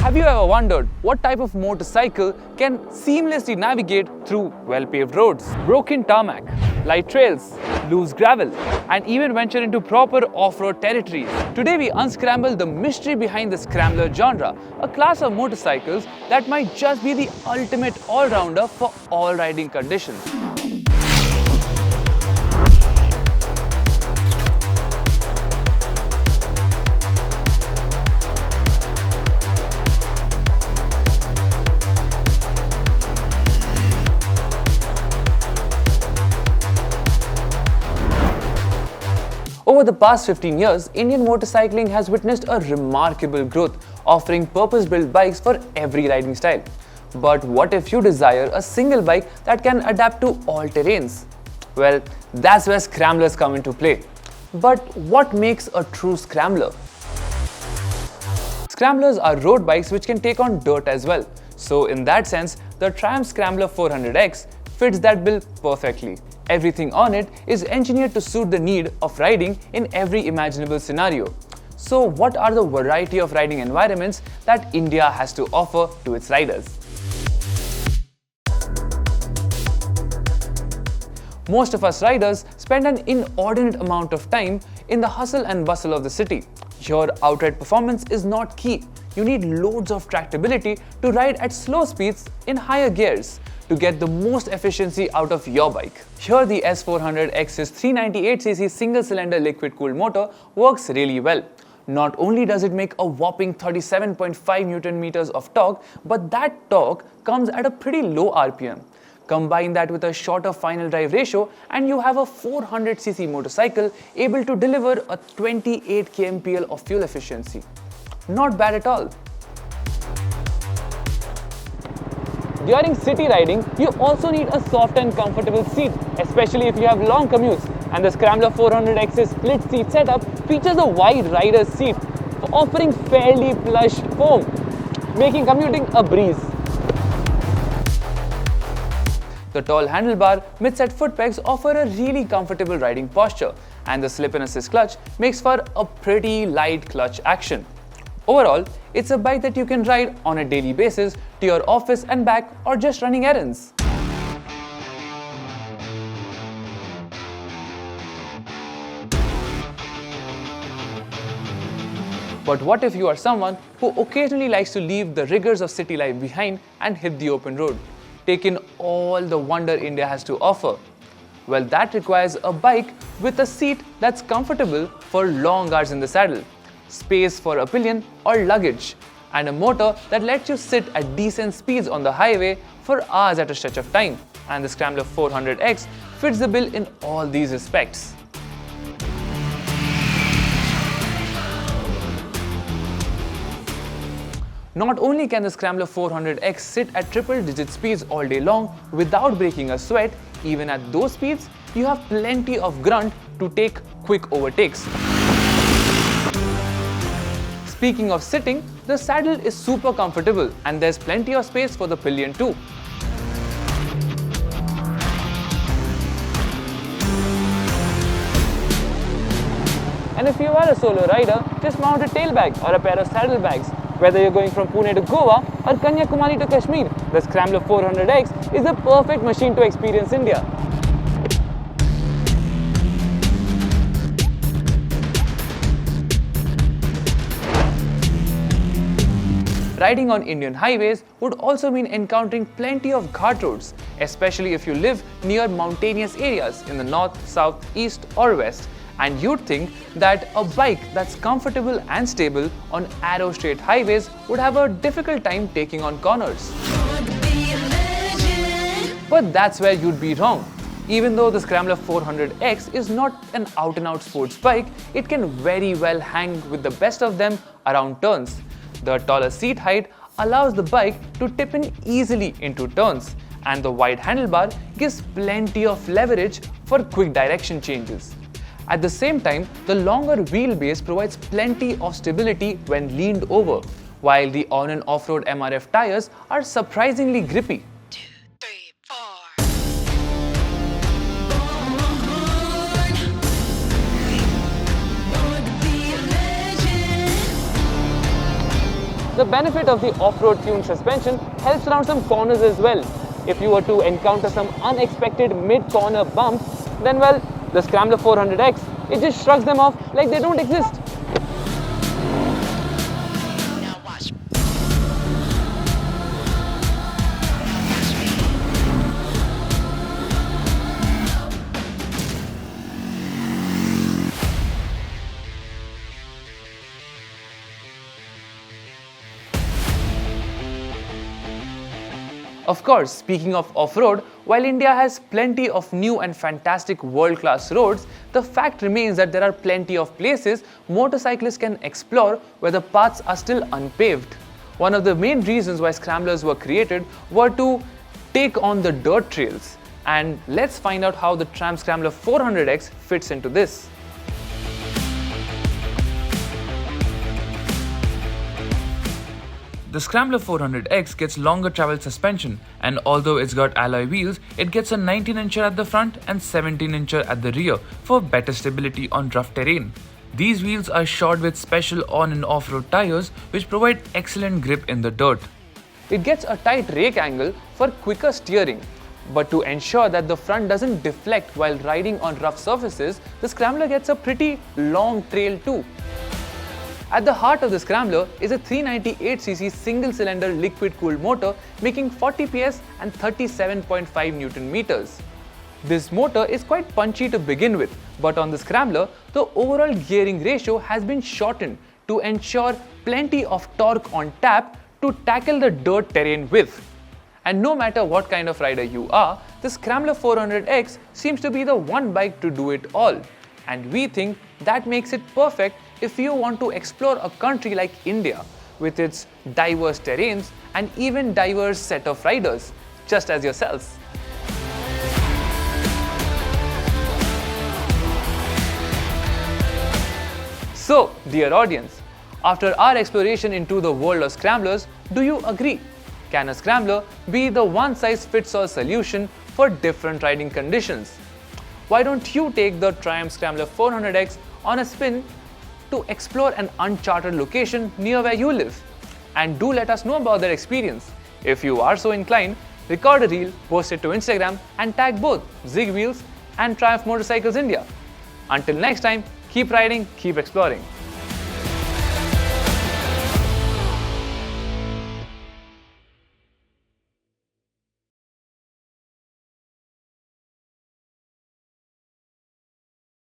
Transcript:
Have you ever wondered what type of motorcycle can seamlessly navigate through well-paved roads, broken tarmac, light trails, loose gravel, and even venture into proper off-road territories? Today we unscramble the mystery behind the scrambler genre, a class of motorcycles that might just be the ultimate all-rounder for all riding conditions. Over the past 15 years, Indian motorcycling has witnessed a remarkable growth, offering purpose-built bikes for every riding style. But what if you desire a single bike that can adapt to all terrains? Well, that's where scramblers come into play. But what makes a true scrambler? Scramblers are road bikes which can take on dirt as well. So in that sense, the Triumph Scrambler 400X fits that bill perfectly. Everything on it is engineered to suit the need of riding in every imaginable scenario. So what are the variety of riding environments that India has to offer to its riders? Most of us riders spend an inordinate amount of time in the hustle and bustle of the city. Your outright performance is not key. You need loads of tractability to ride at slow speeds in higher gears to get the most efficiency out of your bike. Here the S400X's 398cc single-cylinder liquid-cooled motor works really well. Not only does it make a whopping 37.5 Newton-meters of torque, but that torque comes at a pretty low RPM. Combine that with a shorter final drive ratio and you have a 400cc motorcycle able to deliver a 28 kmpl of fuel efficiency. Not bad at all. During city riding, you also need a soft and comfortable seat, especially if you have long commutes. And the Scrambler 400X's split seat setup features a wide rider's seat, offering fairly plush foam, making commuting a breeze. The tall handlebar, mid-set foot pegs offer a really comfortable riding posture, and the slip and assist clutch makes for a pretty light clutch action. Overall, it's a bike that you can ride on a daily basis to your office and back or just running errands. But what if you are someone who occasionally likes to leave the rigors of city life behind and hit the open road? Take in all the wonder India has to offer? Well, that requires a bike with a seat that's comfortable for long hours in the saddle, space for a pillion or luggage, and a motor that lets you sit at decent speeds on the highway for hours at a stretch of time. And the Scrambler 400X fits the bill in all these respects. Not only can the Scrambler 400X sit at triple-digit speeds all day long without breaking a sweat, even at those speeds, you have plenty of grunt to take quick overtakes. Speaking of sitting, the saddle is super comfortable and there's plenty of space for the pillion too. And if you are a solo rider, just mount a tail bag or a pair of saddle bags. Whether you're going from Pune to Goa or Kanyakumari to Kashmir, the Scrambler 400X is the perfect machine to experience India. Riding on Indian highways would also mean encountering plenty of ghat roads, especially if you live near mountainous areas in the north, south, east or west. And you'd think that a bike that's comfortable and stable on arrow straight highways would have a difficult time taking on corners. But that's where you'd be wrong. Even though the Scrambler 400X is not an out-and-out sports bike, it can very well hang with the best of them around turns. The taller seat height allows the bike to tip in easily into turns, and the wide handlebar gives plenty of leverage for quick direction changes. At the same time, the longer wheelbase provides plenty of stability when leaned over, while the on- and off-road MRF tires are surprisingly grippy. 2, 3, 4. The The benefit of the off-road tuned suspension helps around some corners as well. If you were to encounter some unexpected mid-corner bumps, then well, the Scrambler 400X, it just shrugs them off like they don't exist. Of course, speaking of off-road, while India has plenty of new and fantastic world-class roads, the fact remains that there are plenty of places motorcyclists can explore where the paths are still unpaved. One of the main reasons why scramblers were created were to take on the dirt trails. And let's find out how the Triumph Scrambler 400X fits into this. The Scrambler 400X gets longer travel suspension, and although it's got alloy wheels, it gets a 19-incher at the front and 17-incher at the rear for better stability on rough terrain. These wheels are shod with special on and off-road tires which provide excellent grip in the dirt. It gets a tight rake angle for quicker steering. But to ensure that the front doesn't deflect while riding on rough surfaces, the Scrambler gets a pretty long trail too. At the heart of the Scrambler is a 398cc single-cylinder liquid-cooled motor making 40 PS and 37.5 Newton meters. This motor is quite punchy to begin with, but on the Scrambler, the overall gearing ratio has been shortened to ensure plenty of torque on tap to tackle the dirt terrain with. And no matter what kind of rider you are, the Scrambler 400X seems to be the one bike to do it all. And we think that makes it perfect if you want to explore a country like India with its diverse terrains and even diverse set of riders, just as yourselves. So, dear audience, after our exploration into the world of scramblers, do you agree? Can a scrambler be the one-size-fits-all solution for different riding conditions? Why don't you take the Triumph Scrambler 400X on a spin to explore an uncharted location near where you live? And do let us know about their experience. If you are so inclined, record a reel, post it to Instagram and tag both ZigWheels and Triumph Motorcycles India. Until next time, keep riding, keep exploring.